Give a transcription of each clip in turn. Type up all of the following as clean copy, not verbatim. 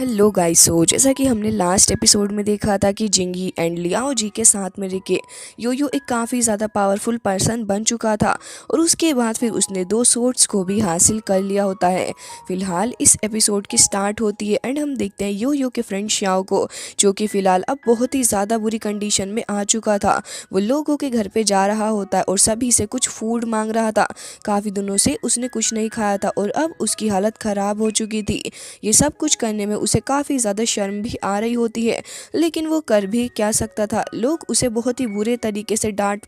Hello guys. जैसा कि हमने लास्ट एपिसोड में देखा था कि जिंगी एंड लियाओ जी के साथ में रह के योयो एक काफ़ी ज़्यादा पावरफुल पर्सन बन चुका था और उसके बाद फिर उसने दो सोर्ड्स को भी हासिल कर लिया होता है। फिलहाल इस एपिसोड की स्टार्ट होती है एंड हम देखते हैं योयो के फ्रेंड श्याओ को, जो कि फ़िलहाल अब बहुत ही ज़्यादा बुरी कंडीशन में आ चुका था। वो लोगों के घर पे जा रहा होता है और सभी से कुछ फूड मांग रहा था। काफ़ी दिनों से उसने कुछ नहीं खाया था और अब उसकी हालत ख़राब हो चुकी थी। ये सब कुछ करने में उसे काफ़ी ज़्यादा शर्म भी आ रही होती है, लेकिन वो कर भी क्या सकता था। लोग उसे बहुत ही बुरे तरीके से डांट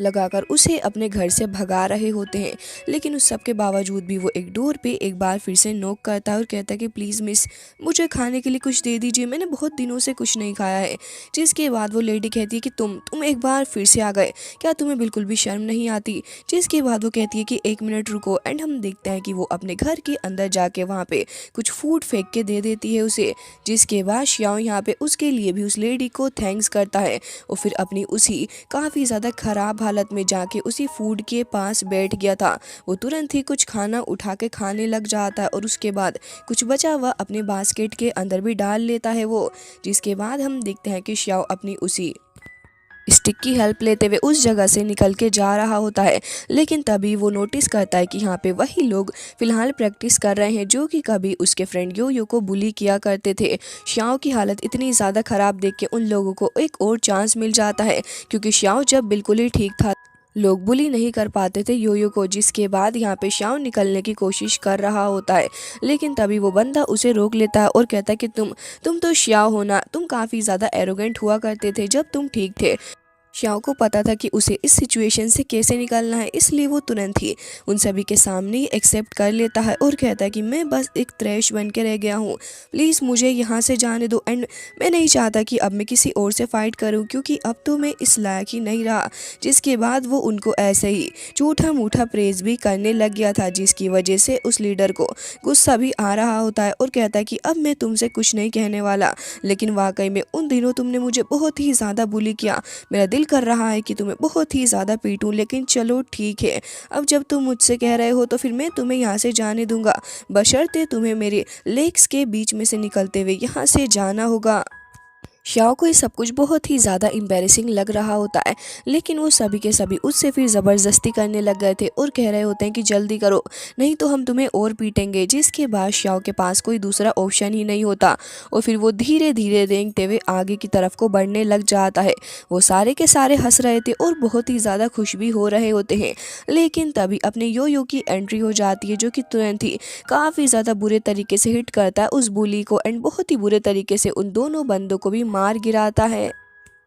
लगाकर उसे अपने घर से भगा रहे होते हैं, लेकिन उस सब के बावजूद भी वो एक डोर पे एक बार फिर से नॉक करता है और कहता है कि प्लीज़ मिस, मुझे खाने के लिए कुछ दे दीजिए, मैंने बहुत दिनों से कुछ नहीं खाया है। जिसके बाद वो लेडी कहती है कि तुम एक बार फिर से आ गए, क्या तुम्हें बिल्कुल भी शर्म नहीं आती। जिसके बाद वो कहती है कि एक मिनट रुको एंड हम देखते हैं कि वो अपने घर के अंदर जाके वहाँ पे कुछ फूड फेंक के दे देती है उसे। जिसके बाद श्याओ यहाँ पे उसके लिए भी उस लेडी को थैंक्स करता है और फिर अपनी उसी काफ़ी ज़्यादा ख़राब हालत में जाके उसी फूड के पास बैठ गया था। वो तुरंत ही कुछ खाना उठा के खाने लग जाता है और उसके बाद कुछ बचा हुआ अपने बास्केट के अंदर भी डाल लेता है वो। जिसके बाद हम देखते हैं कि श्याओ अपनी उसी स्टिक की हेल्प लेते हुए उस जगह से निकल के जा रहा होता है, लेकिन तभी वो नोटिस करता है कि यहाँ पे वही लोग फिलहाल प्रैक्टिस कर रहे हैं जो कि कभी उसके फ्रेंड योयो को बुली किया करते थे। श्याओ की हालत इतनी ज़्यादा ख़राब देख के उन लोगों को एक और चांस मिल जाता है, क्योंकि श्याओ जब बिल्कुल ही ठीक था लोग बुली नहीं कर पाते थे योयो को। जिसके बाद यहाँ पे श्याओ निकलने की कोशिश कर रहा होता है, लेकिन तभी वो बंदा उसे रोक लेता है और कहता है कि तुम तो श्याओ हो ना, तुम काफ़ी ज़्यादा एरोगेंट हुआ करते थे जब तुम ठीक थे। श्याओ को पता था कि उसे इस सिचुएशन से कैसे निकलना है, इसलिए वो तुरंत ही उन सभी के सामने ही एक्सेप्ट कर लेता है और कहता है कि मैं बस एक त्रैश बन के रह गया हूँ, प्लीज़ मुझे यहाँ से जाने दो एंड मैं नहीं चाहता कि अब मैं किसी और से फाइट करूँ, क्योंकि अब तो मैं इस लायक ही नहीं रहा। जिसके बाद वो उनको ऐसे ही झूठा मूठा प्रेज भी करने लग गया था, जिसकी वजह से उस लीडर को गुस्सा भी आ रहा होता है और कहता है कि अब मैं तुमसे कुछ नहीं कहने वाला, लेकिन वाकई में उन दिनों तुमने मुझे बहुत ही ज़्यादा बुली किया। मेरा दिल कर रहा है कि तुम्हें बहुत ही ज़्यादा पीटूं, लेकिन चलो ठीक है, अब जब तुम मुझसे कह रहे हो तो फिर मैं तुम्हें यहाँ से जाने दूंगा, बशर्ते तुम्हें मेरे लेग्स के बीच में से निकलते हुए यहाँ से जाना होगा। श्याओ को ये सब कुछ बहुत ही ज़्यादा एम्बैरेसिंग लग रहा होता है, लेकिन वो सभी के सभी उससे फिर ज़बरदस्ती करने लग गए थे और कह रहे होते हैं कि जल्दी करो, नहीं तो हम तुम्हें और पीटेंगे। जिसके बाद श्याओ के पास कोई दूसरा ऑप्शन ही नहीं होता और फिर वो धीरे धीरे रेंगते हुए आगे की तरफ को बढ़ने लग जाता है। वो सारे के सारे हंस रहे थे और बहुत ही ज़्यादा खुश भी हो रहे होते हैं, लेकिन तभी अपने योयो की एंट्री हो जाती है, जो कि तुरंत ही काफ़ी ज़्यादा बुरे तरीके से हिट करता है उस बुली को एंड बहुत ही बुरे तरीके से उन दोनों बंदों को भी मार गिराता है।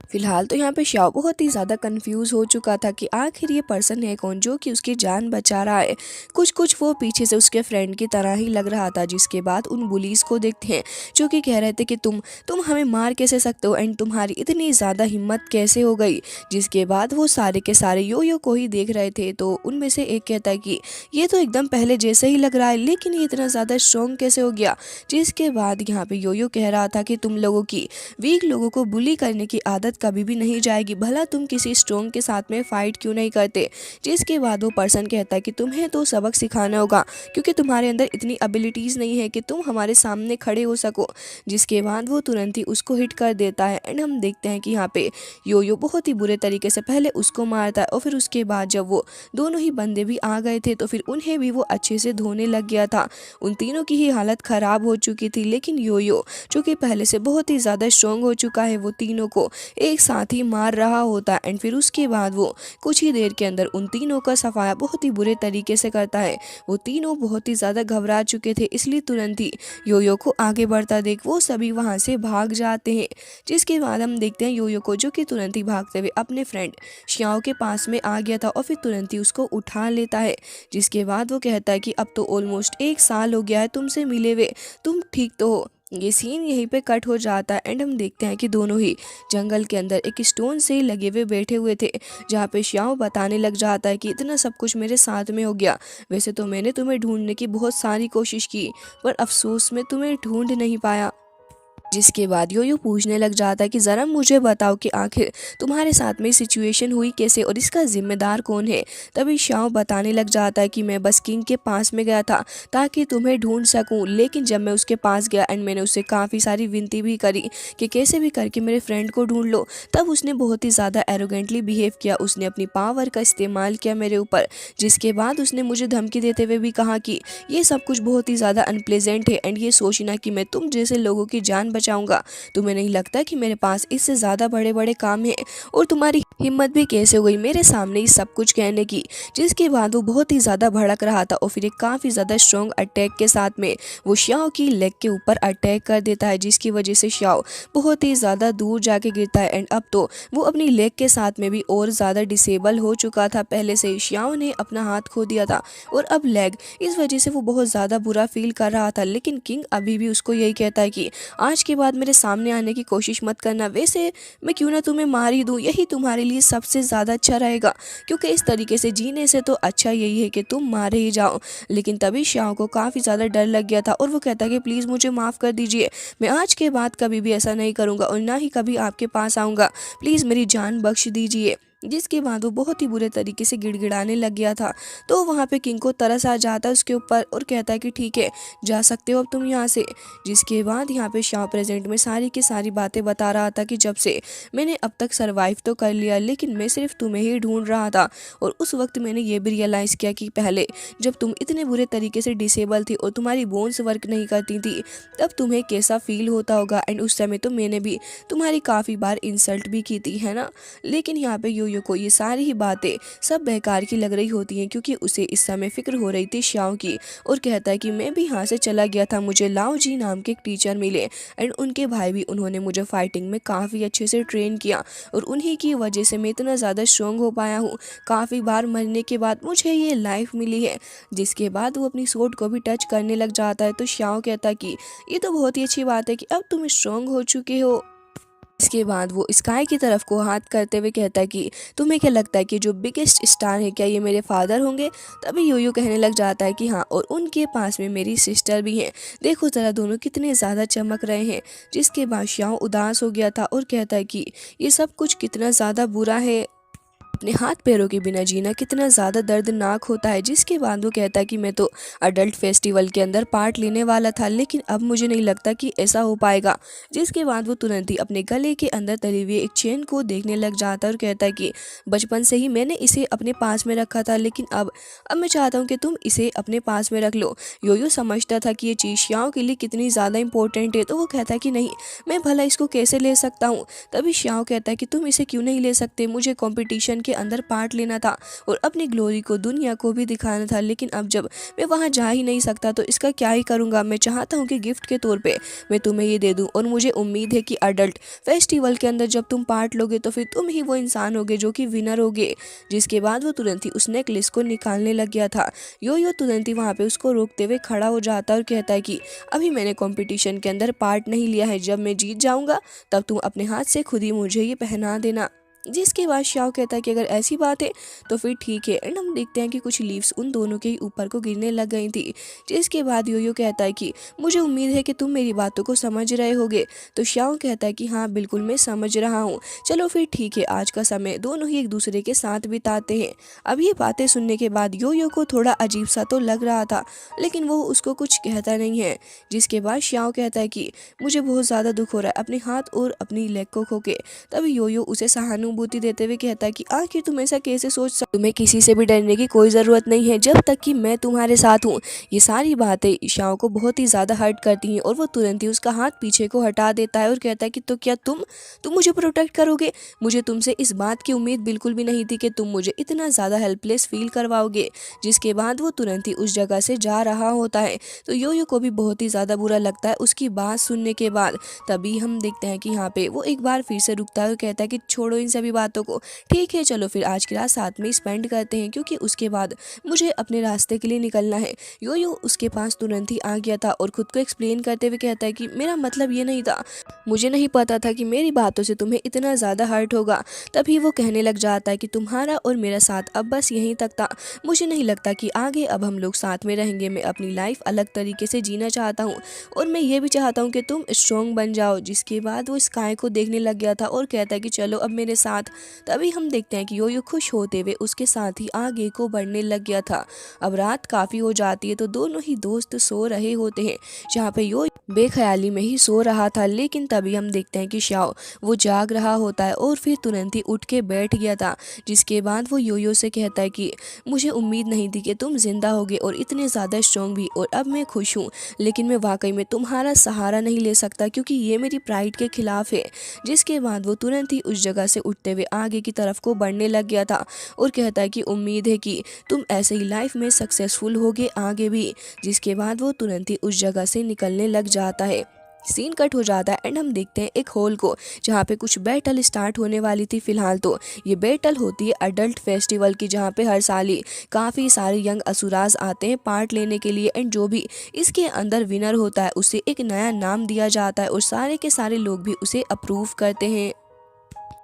फिलहाल तो यहाँ पे श्याओ बहुत ही ज़्यादा कंफ्यूज हो चुका था कि आखिर ये पर्सन है कौन जो कि उसकी जान बचा रहा है। कुछ कुछ वो पीछे से उसके फ्रेंड की तरह ही लग रहा था। जिसके बाद उन बुलीज को देखते हैं जो कि कह रहे थे कि तुम हमें मार कैसे सकते हो एंड तुम्हारी इतनी ज़्यादा हिम्मत कैसे हो गई। जिसके बाद वो सारे के सारे योयो को ही देख रहे थे, तो उनमें से एक कहता है कि ये तो एकदम पहले जैसे ही लग रहा है, लेकिन ये इतना ज़्यादा स्ट्रॉन्ग कैसे हो गया। जिसके बाद यहाँ पे योयो कह रहा था कि तुम लोगों की वीक लोगों को बुली करने की आदत कभी भी नहीं जाएगी, भला तुम किसी स्ट्रॉन्ग के साथ में फाइट क्यों नहीं करते। जिसके बाद वो पर्सन कहता है कि तुम्हें तो सबक सिखाना होगा, क्योंकि तुम्हारे अंदर इतनी एबिलिटीज़ नहीं है कि तुम हमारे सामने खड़े हो सको। जिसके बाद वो तुरंत ही उसको हिट कर देता है एंड हम देखते हैं कि यहाँ पे योयो बहुत ही बुरे तरीके से पहले उसको मारता है और फिर उसके बाद जब वो दोनों ही बंदे भी आ गए थे तो फिर उन्हें भी वो अच्छे से धोने लग गया था। उन तीनों की ही हालत ख़राब हो चुकी थी, लेकिन योयो जो कि पहले से बहुत ही ज़्यादा स्ट्रॉन्ग हो चुका है, वो तीनों को एक साथ ही मार रहा होता है एंड फिर उसके बाद वो कुछ ही देर के अंदर उन तीनों का सफाया बहुत ही बुरे तरीके से करता है। वो तीनों बहुत ही ज़्यादा घबरा चुके थे, इसलिए तुरंत ही योयो को आगे बढ़ता देख वो सभी वहाँ से भाग जाते हैं। जिसके बाद हम देखते हैं योयो को जो कि तुरंत ही भागते हुए अपने फ्रेंड श्याओ के पास में आ गया था और फिर तुरंत ही उसको उठा लेता है। जिसके बाद वो कहता है कि अब तो ऑलमोस्ट एक साल हो गया है तुमसे मिले हुए, तुम ठीक तो हो। ये सीन यहीं पे कट हो जाता है एंड हम देखते हैं कि दोनों ही जंगल के अंदर एक स्टोन से लगे हुए बैठे हुए थे, जहाँ पे श्याओ बताने लग जाता है कि इतना सब कुछ मेरे साथ में हो गया। वैसे तो मैंने तुम्हें ढूंढने की बहुत सारी कोशिश की, पर अफसोस में तुम्हें ढूंढ नहीं पाया। जिसके बाद योयो पूछने लग जाता है कि ज़रा मुझे बताओ कि आखिर तुम्हारे साथ में सिचुएशन हुई कैसे और इसका जिम्मेदार कौन है। तभी शाओ बताने लग जाता है कि मैं बस किंग के पास में गया था ताकि तुम्हें ढूंढ सकूं, लेकिन जब मैं उसके पास गया एंड मैंने उससे काफ़ी सारी विनती भी करी कि कैसे भी करके मेरे फ्रेंड को ढूंढ लो, तब उसने बहुत ही ज़्यादा एरोगेंटली बिहेव किया। उसने अपनी पावर का इस्तेमाल किया मेरे ऊपर, जिसके बाद उसने मुझे धमकी देते हुए भी कहा कि ये सब कुछ बहुत ही ज़्यादा अनप्लेजेंट है एंड ये सोचना कि मैं तुम जैसे लोगों की जान बचाऊंगा। तुम्हें नहीं लगता कि मेरे पास इससे ज़्यादा बड़े बड़े काम हैं, और तुम्हारी हिम्मत भी कैसे हो गई मेरे सामने ये सब कुछ कहने की। जिसके बाद वो बहुत ही ज़्यादा भड़क रहा था और फिर एक काफ़ी ज़्यादा स्ट्रॉन्ग अटैक के साथ में वो शाओ की लेग के ऊपर अटैक कर देता है, जिसकी वजह से शाओ बहुत ही ज़्यादा दूर जाके गिरता है एंड अब तो वो अपनी लेग के साथ में भी और ज़्यादा डिसेबल हो चुका था। पहले से शाओ ने अपना हाथ खो दिया था और अब लेग, इस वजह से वो बहुत ज़्यादा बुरा फील कर रहा था। लेकिन किंग अभी भी उसको यही कहता है कि आज के बाद मेरे सामने आने की कोशिश मत करना, वैसे मैं क्यों ना तुम्हें मार ही दूँ, यही तुम्हारे लिए सबसे ज़्यादा अच्छा रहेगा, क्योंकि इस तरीके से जीने से तो अच्छा यही है कि तुम मारे ही जाओ। लेकिन तभी शाओ को काफ़ी ज़्यादा डर लग गया था और वो कहता है कि प्लीज़ मुझे माफ़ कर दीजिए, मैं आज के बाद कभी भी ऐसा नहीं करूँगा और ना ही कभी आपके पास आऊँगा, प्लीज़ मेरी जान बख्श दीजिए। जिसके बाद वो बहुत ही बुरे तरीके से गिड़गिड़ाने लग गया था। तो वहाँ पे किंग को तरस आ जाता है उसके ऊपर और कहता है कि ठीक है, जा सकते हो अब तुम यहाँ से। जिसके बाद यहाँ पे शाह प्रेजेंट में सारी की सारी बातें बता रहा था कि जब से मैंने अब तक सरवाइव तो कर लिया, लेकिन मैं सिर्फ तुम्हें ही ढूंढ रहा था और उस वक्त मैंने ये भी रियलाइज़ किया कि पहले जब तुम इतने बुरे तरीके से डिसेबल थी और तुम्हारी बोन्स वर्क नहीं करती थी, तब तुम्हें कैसा फील होता होगा। एंड उस समय तो मैंने भी तुम्हारी काफ़ी बार इंसल्ट भी की थी, है ना। लेकिन यहाँ पे योयो को ये सारी ही बातें सब बेकार की लग रही होती हैं, क्योंकि उसे इस समय फिक्र हो रही थी शाओ की, और कहता है कि मैं भी यहाँ से चला गया था, मुझे लाओ जी नाम के एक टीचर मिले एंड उनके भाई भी, उन्होंने मुझे फाइटिंग में काफ़ी अच्छे से ट्रेन किया और उन्हीं की वजह से मैं इतना ज़्यादा स्ट्रॉन्ग हो पाया हूँ। काफ़ी बार मरने के बाद मुझे ये लाइफ मिली है। जिसके बाद वो अपनी सोट को भी टच करने लग जाता है, तो शाओ कहता है कि ये तो बहुत ही अच्छी बात है कि अब तुम स्ट्रॉन्ग हो चुके हो। इसके बाद वो स्काई की तरफ को हाथ करते हुए कहता है कि तुम्हें क्या लगता है कि जो बिगेस्ट स्टार है क्या ये मेरे फादर होंगे। तभी योयो कहने लग जाता है कि हाँ, और उनके पास में मेरी सिस्टर भी हैं, देखो ज़रा दोनों कितने ज़्यादा चमक रहे हैं। जिसके बाद शाओ उदास हो गया था और कहता है कि ये सब कुछ कितना ज़्यादा बुरा है, अपने हाथ पैरों के बिना जीना कितना ज़्यादा दर्दनाक होता है। जिसके बाद वो कहता है कि मैं तो अडल्ट फेस्टिवल के अंदर पार्ट लेने वाला था, लेकिन अब मुझे नहीं लगता कि ऐसा हो पाएगा। जिसके बाद वो तुरंत ही अपने गले के अंदर तली हुई एक चेन को देखने लग जाता है और कहता है कि बचपन से ही मैंने इसे अपने पास में रखा था, लेकिन अब मैं चाहता हूँ कि तुम इसे अपने पास में रख लो। योयो समझता था कि ये चीज़ श्याओ के लिए कितनी ज़्यादा इंपॉर्टेंट है, तो वो कहता है कि नहीं, मैं भला इसको कैसे ले सकता हूँ। तभी श्याओ कहता है कि तुम इसे क्यों नहीं ले सकते, मुझे कॉम्पिटिशन के अंदर पार्ट लेना था और अपनी ग्लोरी को दुनिया को भी दिखाना था, लेकिन अब जब मैं वहां जा ही नहीं सकता तो इसका क्या ही करूंगा। मैं चाहता हूं कि गिफ्ट के तौर पे मैं तुम्हें ये दे दूं, और मुझे उम्मीद है कि अडल्ट फेस्टिवल के अंदर जब तुम पार्ट लोगे तो फिर तुम ही वो इंसान होगे जो कि विनर होगे। जिसके बाद वो तुरंत ही उस नेकलेस को निकालने लग गया था। यो तुरंत ही वहां पे उसको रोकते हुए खड़ा हो जाता है और कहता है कि अभी मैंने कंपटीशन के अंदर पार्ट नहीं लिया है, जब मैं जीत जाऊंगा तब तुम अपने हाथ से खुद ही मुझे ये पहना देना। जिसके बाद शाओ कहता है कि अगर ऐसी बात है तो फिर ठीक है। एंड हम देखते हैं कि कुछ लीव्स उन दोनों के ही ऊपर को गिरने लग गई थी। जिसके बाद योयो कहता है कि मुझे उम्मीद है कि तुम मेरी बातों को समझ रहे होगे। तो शाओ कहता है कि हाँ बिल्कुल, मैं समझ रहा हूँ, चलो फिर ठीक है, आज का समय दोनों ही एक दूसरे के साथ बिताते हैं। अब ये बातें सुनने के बाद योयो को थोड़ा अजीब सा तो लग रहा था, लेकिन वो उसको कुछ कहता नहीं है। जिसके बाद शाओ कहता है कि मुझे बहुत ज़्यादा दुख हो रहा है अपने हाथ और अपनी लेग को खो के। तभी योयो उसे सहानुभूति देते हुए कहता है कि आखिर तुम ऐसा कैसे सोच सकते, तुम्हें किसी से भी डरने की कोई ज़रूरत नहीं है जब तक कि मैं तुम्हारे साथ हूँ। ये सारी बातें ईशाओं को बहुत ही ज़्यादा हर्ट करती हैं और वो तुरंत ही उसका हाथ पीछे को हटा देता है और कहता है कि तो क्या तुम मुझे प्रोटेक्ट करोगे। मुझे तुमसे इस बात की उम्मीद बिल्कुल भी नहीं थी कि तुम मुझे इतना ज़्यादा हेल्पलेस फील करवाओगे। जिसके बाद वो तुरंत ही उस जगह से जा रहा होता है। तो योयो को भी बहुत ही ज़्यादा बुरा लगता है उसकी बात सुनने के बाद। तभी हम देखते हैं कि यहाँ पे वो एक बार फिर से रुकता है और कहता है कि छोड़ो इन सभी बातों को। ठीक है चलो फिर आज की रात साथ में स्पेंड करते हैं, क्योंकि उसके बाद मुझे अपने रास्ते के लिए निकलना है। योयो उसके पास तुरंत ही आ गया था और खुद को एक्सप्लेन करते हुए कहता है कि मेरा मतलब ये नहीं था, मुझे नहीं पता था कि मेरी बातों से तुम्हें इतना ज़्यादा हर्ट होगा। तभी वो कहने लग जाता है कि तुम्हारा और मेरा साथ अब बस यहीं तक था, मुझे नहीं लगता कि आगे अब हम लोग साथ में रहेंगे। मैं अपनी लाइफ अलग तरीके से जीना चाहता हूँ और मैं ये भी चाहता हूँ कि तुम स्ट्रॉन्ग बन जाओ। जिसके बाद वो स्काई को देखने लग गया था और कहता है कि चलो अब मेरे साथ। तभी हम देखते हैं कि योयो खुश होते हुए उसके साथ ही आगे को बढ़ने लग गया था। अब रात काफ़ी हो जाती है तो दोनों ही दोस्त सो रहे होते हैं, जहाँ पे यो बेख्याली में ही सो रहा था। लेकिन तभी हम देखते हैं कि शाओ वो जाग रहा होता है और फिर तुरंत ही उठ के बैठ गया था। जिसके बाद वो योयो से कहता है कि मुझे उम्मीद नहीं थी कि तुम जिंदा होगे और इतने ज़्यादा स्ट्रॉन्ग भी, और अब मैं खुश हूँ, लेकिन मैं वाकई में तुम्हारा सहारा नहीं ले सकता क्योंकि ये मेरी प्राइड के खिलाफ है। जिसके बाद वो तुरंत ही उस जगह से उठते हुए आगे की तरफ को बढ़ने लग गया था और कहता है कि उम्मीद है कि तुम ऐसे ही लाइफ में सक्सेसफुल होगे आगे भी। जिसके बाद वो तुरंत ही उस जगह से निकलने लग जाता है। सीन कट हो जाता है एंड हम देखते हैं एक हॉल को, जहाँ पे कुछ बैटल स्टार्ट होने वाली थी। फिलहाल तो ये बैटल होती है अडल्ट फेस्टिवल की, जहाँ पे हर साल ही काफ़ी सारे यंग असुराज आते हैं पार्ट लेने के लिए, एंड जो भी इसके अंदर विनर होता है उसे एक नया नाम दिया जाता है और सारे के सारे लोग भी उसे अप्रूव करते हैं।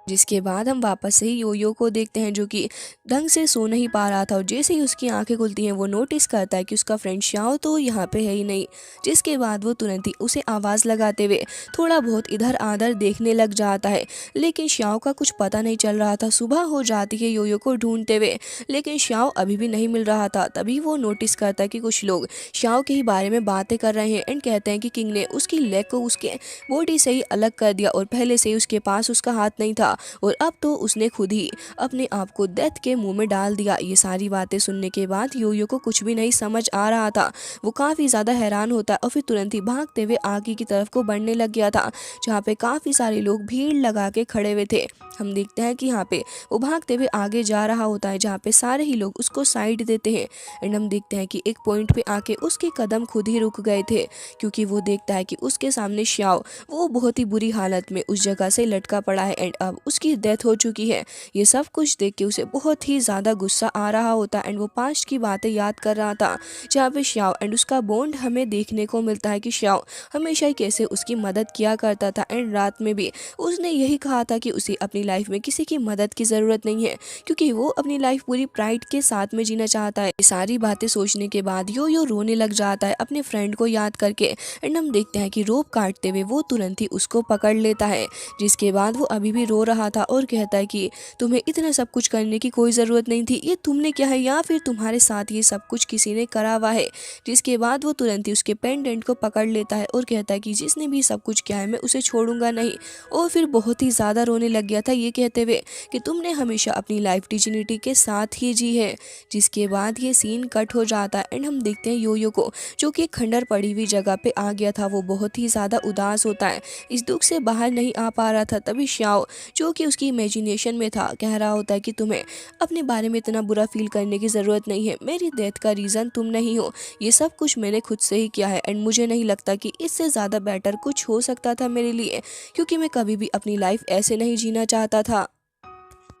जिसके बाद हम वापस से ही योयो को देखते हैं, जो कि ढंग से सो नहीं पा रहा था और जैसे ही उसकी आंखें खुलती हैं वो नोटिस करता है कि उसका फ्रेंड शाओ तो यहाँ पे है ही नहीं। जिसके बाद वो तुरंत ही उसे आवाज़ लगाते हुए थोड़ा बहुत इधर आधर देखने लग जाता है, लेकिन शाओ का कुछ पता नहीं चल रहा था। सुबह हो जाती है योयो को ढूंढते हुए, लेकिन शाओ अभी भी नहीं मिल रहा था। तभी वो नोटिस करता है कि कुछ लोग शाओ के ही बारे में बातें कर रहे हैं एंड कहते हैं कि किंग ने उसकी लेग को उसके बॉडी से ही अलग कर दिया और पहले से ही उसके पास उसका हाथ नहीं था और अब तो उसने खुद ही अपने आप को डेथ के मुंह में डाल दिया। ये सारी बातें सुनने के बाद योयो को कुछ भी नहीं समझ आ रहा था। वो काफ़ी ज़्यादा हैरान होता है और फिर तुरंत ही भागते हुए आगे की तरफ को बढ़ने लग गया था, जहाँ पे काफ़ी सारे लोग भीड़ लगा के खड़े हुए थे। हम देखते हैं कि यहाँ पे वो भागते हुए आगे जा रहा होता है, जहाँ पे सारे ही लोग उसको साइड देते हैं एंड हम देखते हैं कि एक पॉइंट पे आके उसके कदम खुद ही रुक गए थे, क्योंकि वो देखता है कि उसके सामने शाओ वो बहुत ही बुरी हालत में उस जगह से लटका पड़ा है एंड अब उसकी डेथ हो चुकी है। ये सब कुछ देख के उसे बहुत ही ज़्यादा गुस्सा आ रहा होता है एंड वो पास्ट की बातें याद कर रहा था, जहाँ पे शाओ एंड उसका बॉन्ड हमें देखने को मिलता है कि शाओ हमेशा ही कैसे उसकी मदद किया करता था एंड रात में भी उसने यही कहा था कि उसे अपनी लाइफ में किसी की मदद की ज़रूरत नहीं है, क्योंकि वो अपनी लाइफ पूरी प्राइड के साथ में जीना चाहता है। ये सारी बातें सोचने के बाद यो रोने लग जाता है अपने फ्रेंड को याद करके एंड हम देखते हैं कि रोप काटते हुए वो तुरंत ही उसको पकड़ लेता है। जिसके बाद वो अभी भी रो रहा था और कहता है कि तुम्हें इतना सब कुछ करने की कोई ज़रूरत नहीं थी, ये तुमने क्या है या फिर तुम्हारे साथ ये सब कुछ किसी ने करा हुआ है। जिसके बाद वो तुरंत ही उसके पेंडेंट को पकड़ लेता है और कहता है कि जिसने भी सब कुछ किया है मैं उसे छोड़ूंगा नहीं, और फिर बहुत ही ज़्यादा रोने लग गया था ये कहते हुए कि तुमने हमेशा अपनी लाइफ डिजिनिटी के साथ ही जी है। जिसके बाद ये सीन कट हो जाता है एंड हम देखते हैं योयो को, जो कि खंडर पड़ी हुई जगह पे आ गया था। वो बहुत ही ज़्यादा उदास होता है, इस दुख से बाहर नहीं आ पा रहा था। तभी शाओ, जो कि उसकी इमेजिनेशन में था, कह रहा होता है कि तुम्हें अपने बारे में इतना बुरा फील करने की ज़रूरत नहीं है, मेरी डेथ का रीज़न तुम नहीं हो, ये सब कुछ मैंने खुद से ही किया है एंड मुझे नहीं लगता कि इससे ज़्यादा बेटर कुछ हो सकता था मेरे लिए, क्योंकि मैं कभी भी अपनी लाइफ ऐसे नहीं जीना चाहता था।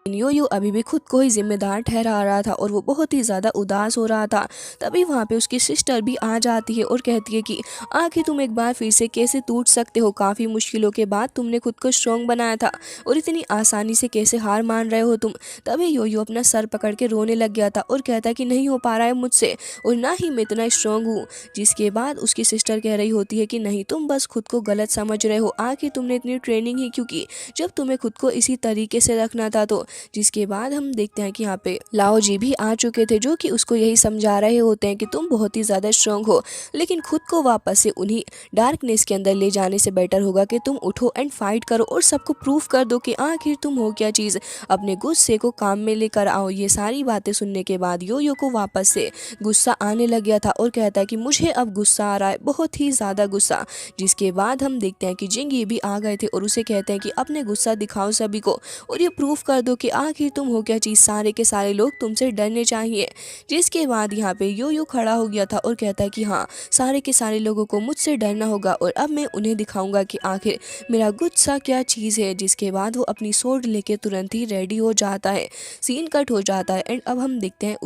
योयो अभी भी खुद को ही जिम्मेदार ठहरा रहा था और वो बहुत ही ज़्यादा उदास हो रहा था। तभी वहाँ पे उसकी सिस्टर भी आ जाती है और कहती है कि आखिर तुम एक बार फिर से कैसे टूट सकते हो, काफ़ी मुश्किलों के बाद तुमने खुद को स्ट्रॉन्ग बनाया था और इतनी आसानी से कैसे हार मान रहे हो तुम। तभी योयो अपना सर पकड़ के रोने लग गया था और कहता है कि नहीं हो पा रहा है मुझसे और ना ही मैं इतना स्ट्रॉन्ग हूँ। जिसके बाद उसकी सिस्टर कह रही होती है कि नहीं, तुम बस खुद को गलत समझ रहे हो, आखिर तुमने इतनी ट्रेनिंग ही क्यों की जब तुम्हें खुद को इसी तरीके से रखना था तो। जिसके बाद हम देखते हैं कि यहाँ पे लाओ जी भी आ चुके थे, जो कि उसको यही समझा रहे होते हैं कि तुम बहुत ही ज़्यादा स्ट्रांग हो, लेकिन खुद को वापस से उन्हीं डार्कनेस के अंदर ले जाने से बेटर होगा कि तुम उठो एंड फाइट करो और सबको प्रूफ कर दो कि आखिर तुम हो क्या चीज़, अपने गुस्से को काम में लेकर आओ। ये सारी बातें सुनने के बाद योयो को वापस से गुस्सा आने लग गया था और कहता है कि मुझे अब गुस्सा आ रहा है, बहुत ही ज़्यादा गुस्सा। जिसके बाद हम देखते हैं कि जिंग ये भी आ गए थे और उसे कहते हैं कि अपने गुस्सा दिखाओ सभी को और ये प्रूफ कर दो कि आखिर तुम हो क्या चीज़, सारे के सारे लोग तुमसे डरने चाहिए। जिसके बाद यहाँ पे योयो खड़ा हो गया था और कहता है कि हाँ, सारे के सारे लोगों को मुझसे डरना होगा और अब मैं उन्हें दिखाऊंगा कि आखिर मेरा गुस्सा क्या चीज़ है। जिसके बाद वो अपनी सोर्ड लेके तुरंत ही रेडी हो जाता है। सीन कट हो जाता है एंड अब हम देखते हैं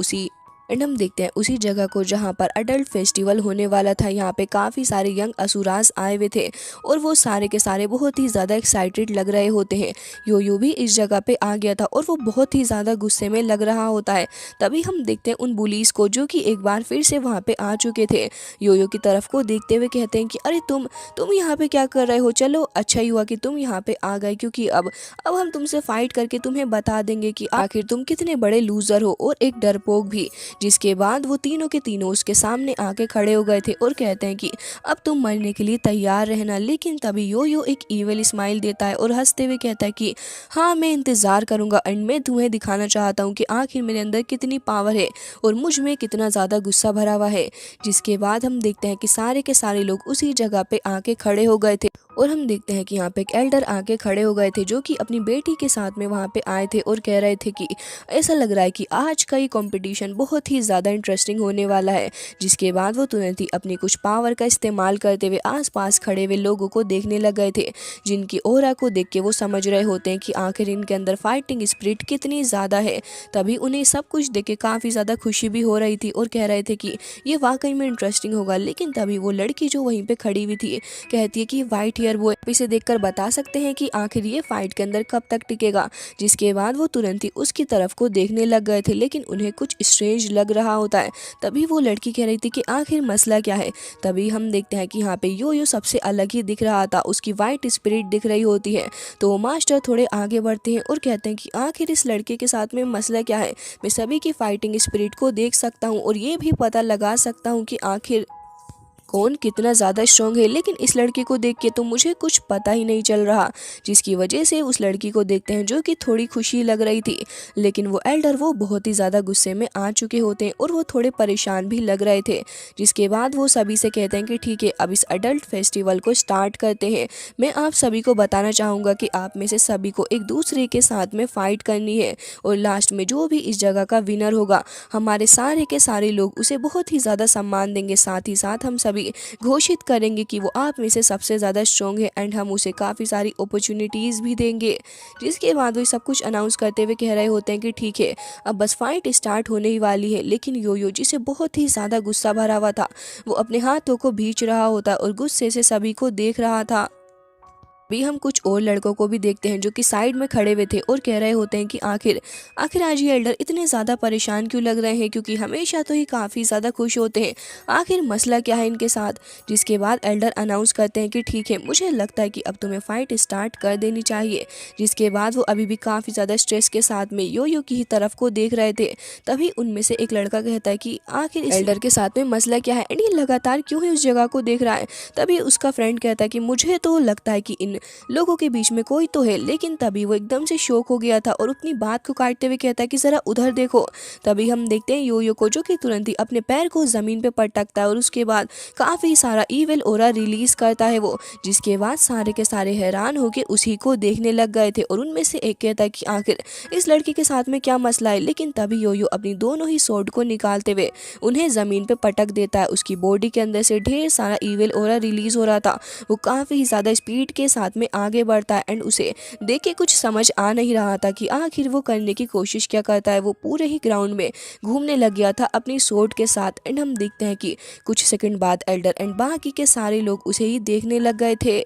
उसी जगह को जहाँ पर अडल्ट फेस्टिवल होने वाला था। यहाँ पे काफ़ी सारे यंग असुरास आए हुए थे और वो सारे के सारे बहुत ही ज़्यादा एक्साइटेड लग रहे होते हैं। योयो भी इस जगह पे आ गया था और वो बहुत ही ज़्यादा गुस्से में लग रहा होता है। तभी हम देखते हैं उन बुलीज को जो कि एक बार फिर से वहाँ पे आ चुके थे। योयो की तरफ को देखते हुए कहते हैं कि अरे तुम यहाँ पे क्या कर रहे हो, चलो अच्छा ही हुआ कि तुम यहाँ पे आ गए, क्योंकि अब हम तुमसे फाइट करके तुम्हें बता देंगे कि आखिर तुम कितने बड़े लूजर हो और एक डरपोक भी। जिसके बाद वो तीनों के तीनों उसके सामने आके खड़े हो गए थे और कहते हैं कि अब तुम मरने के लिए तैयार रहना। लेकिन तभी योयो एक ईविल स्माइल देता है और हंसते हुए कहता है कि हाँ, मैं इंतज़ार करूंगा एंड मैं तुम्हें दिखाना चाहता हूँ कि आखिर मेरे अंदर कितनी पावर है और मुझ में कितना ज़्यादा गुस्सा भरा हुआ है। जिसके बाद हम देखते हैं कि सारे के सारे लोग उसी जगह पे आके खड़े हो गए थे और हम देखते हैं कि यहाँ पे एक एल्डर आके खड़े हो गए थे जो कि अपनी बेटी के साथ में वहाँ पे आए थे और कह रहे थे कि ऐसा लग रहा है कि आज का ये कंपटीशन बहुत ही ज़्यादा इंटरेस्टिंग होने वाला है। जिसके बाद वो तुरंत ही अपनी कुछ पावर का इस्तेमाल करते हुए आसपास खड़े हुए लोगों को देखने लग गए थे, जिनकी ऑरा को देख के वो समझ रहे होते हैं कि आखिर इनके अंदर फाइटिंग स्पिरिट कितनी ज़्यादा है। तभी उन्हें सब कुछ देख के काफ़ी ज़्यादा खुशी भी हो रही थी और कह रहे थे कि ये वाकई में इंटरेस्टिंग होगा। लेकिन तभी वो लड़की जो वहीं पर खड़ी हुई थी कहती है कि वाइट हेयर वो इसे देखकर बता सकते हैं कि आखिर ये फाइट के अंदर कब तक टिकेगा। जिसके बाद वो तुरंत ही उसकी तरफ को देखने लग गए थे, लेकिन उन्हें कुछ स्ट्रेंज लग रहा होता है। तभी वो लड़की कह रही थी कि आखिर मसला क्या है। तभी हम देखते हैं कि यहाँ पे योयो सबसे अलग ही दिख रहा था, उसकी वाइट स्पिरिट दिख रही होती है। तो मास्टर थोड़े आगे बढ़ते हैं और कहते हैं कि आखिर इस लड़के के साथ में मसला क्या है। मैं सभी की फाइटिंग स्पिरिट को देख सकता हूँ और ये भी पता लगा सकता हूँ कि आखिर कौन कितना ज़्यादा स्ट्रॉन्ग है, लेकिन इस लड़की को देख के तो मुझे कुछ पता ही नहीं चल रहा। जिसकी वजह से उस लड़की को देखते हैं जो कि थोड़ी खुशी लग रही थी, लेकिन वो एल्डर वो बहुत ही ज़्यादा गुस्से में आ चुके होते हैं और वो थोड़े परेशान भी लग रहे थे। जिसके बाद वो सभी से कहते हैं कि ठीक है, अब इस अडल्ट फेस्टिवल को स्टार्ट करते हैं। मैं आप सभी को बताना चाहूँगा कि आप में से सभी को एक दूसरे के साथ में फ़ाइट करनी है और लास्ट में जो भी इस जगह का विनर होगा, हमारे सारे के सारे लोग उसे बहुत ही ज़्यादा सम्मान देंगे। साथ ही साथ हम सभी घोषित करेंगे कि वो आप में से सबसे ज़्यादा स्ट्रॉन्ग है एंड हम उसे काफ़ी सारी अपॉर्चुनिटीज़ भी देंगे। जिसके बाद वो सब कुछ अनाउंस करते हुए कह रहे होते हैं कि ठीक है, अब बस फाइट स्टार्ट होने ही वाली है। लेकिन योयो जिसे बहुत ही ज़्यादा गुस्सा भरा हुआ था, वो अपने हाथों को भींच रहा होता और गुस्से से सभी को देख रहा था। भी हम कुछ और लड़कों को भी देखते हैं जो कि साइड में खड़े हुए थे और कह रहे होते हैं कि आखिर आज ये एल्डर इतने ज़्यादा परेशान क्यों लग रहे हैं, क्योंकि हमेशा तो ये काफ़ी ज़्यादा खुश होते हैं। आखिर मसला क्या है इनके साथ। जिसके बाद एल्डर अनाउंस करते हैं कि ठीक है, मुझे लगता है कि अब तुम्हें फ़ाइट स्टार्ट कर देनी चाहिए। जिसके बाद वो अभी भी काफ़ी ज़्यादा स्ट्रेस के साथ में योयो की ही तरफ को देख रहे थे। तभी उनमें से एक लड़का कहता है कि आखिर इस एल्डर के साथ में मसला क्या है एंड ये लगातार क्यों ही उस जगह को देख रहा है। तभी उसका फ्रेंड कहता है कि मुझे तो लगता है कि इन लोगों के बीच में कोई तो है। लेकिन तभी वो एकदम से शॉक हो गया था और अपनी बात को काटते हुए कहता है कि जरा उधर देखो। तभी हम देखते हैं योयो को जो कि तुरंत ही अपने पैर को जमीन पे पटकता है और उसके बाद काफी सारा ईविल ओरा रिलीज करता है वो। जिसके बाद सारे के सारे हैरान होकर उसी को देखने लग गए थे और उनमें से एक कहता है कि आखिर इस लड़की के साथ में क्या मसला है। लेकिन तभी योयो अपनी दोनों ही स्वॉर्ड को निकालते हुए उन्हें जमीन पे पटक देता है। उसकी बॉडी के अंदर से ढेर सारा ईविल ओरा रिलीज हो रहा था। वो काफी ज्यादा स्पीड के साथ में आगे बढ़ता है एंड उसे देख के कुछ समझ आ नहीं रहा था कि आखिर वो करने की कोशिश क्या करता है। वो पूरे ही ग्राउंड में घूमने लग गया था अपनी स्वॉर्ड के साथ एंड हम देखते हैं कि कुछ सेकंड बाद एल्डर एंड बाकी के सारे लोग उसे ही देखने लग गए थे।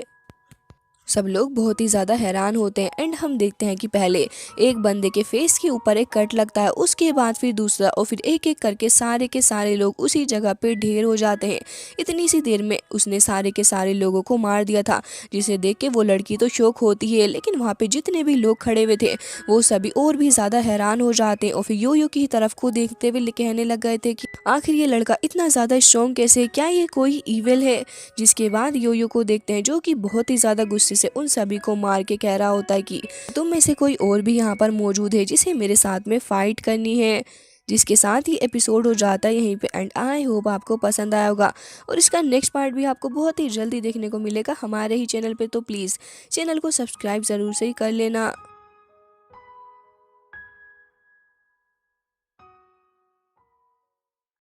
सब लोग बहुत ही ज़्यादा हैरान होते हैं एंड हम देखते हैं कि पहले एक बंदे के फेस के ऊपर एक कट लगता है, उसके बाद फिर दूसरा और फिर एक एक करके सारे के सारे लोग उसी जगह पे ढेर हो जाते हैं। इतनी सी देर में उसने सारे के सारे लोगों को मार दिया था, जिसे देख के वो लड़की तो शौक होती है, लेकिन वहाँ पे जितने भी लोग खड़े हुए थे वो सभी और भी ज़्यादा हैरान हो जाते हैं और फिर योयो की तरफ को देखते हुए कहने लग गए थे कि आखिर ये लड़का इतना ज़्यादा स्ट्रॉन्ग कैसे, क्या ये कोई ईविल है। जिसके बाद योयो को देखते हैं जो कि बहुत ही ज़्यादा गुस्से से उन सभी को मार के कह रहा होता है कि तुम में से कोई और भी यहाँ पर मौजूद है जिसे मेरे साथ में फाइट करनी है। जिसके साथ ही एपिसोड हो जाता है यहीं पे एंड। आई होप आपको पसंद आया होगा और इसका नेक्स्ट पार्ट भी आपको बहुत ही जल्दी देखने को मिलेगा हमारे ही चैनल पे, तो प्लीज़ चैनल को सब्सक्राइब ज़रूर से ही कर लेना।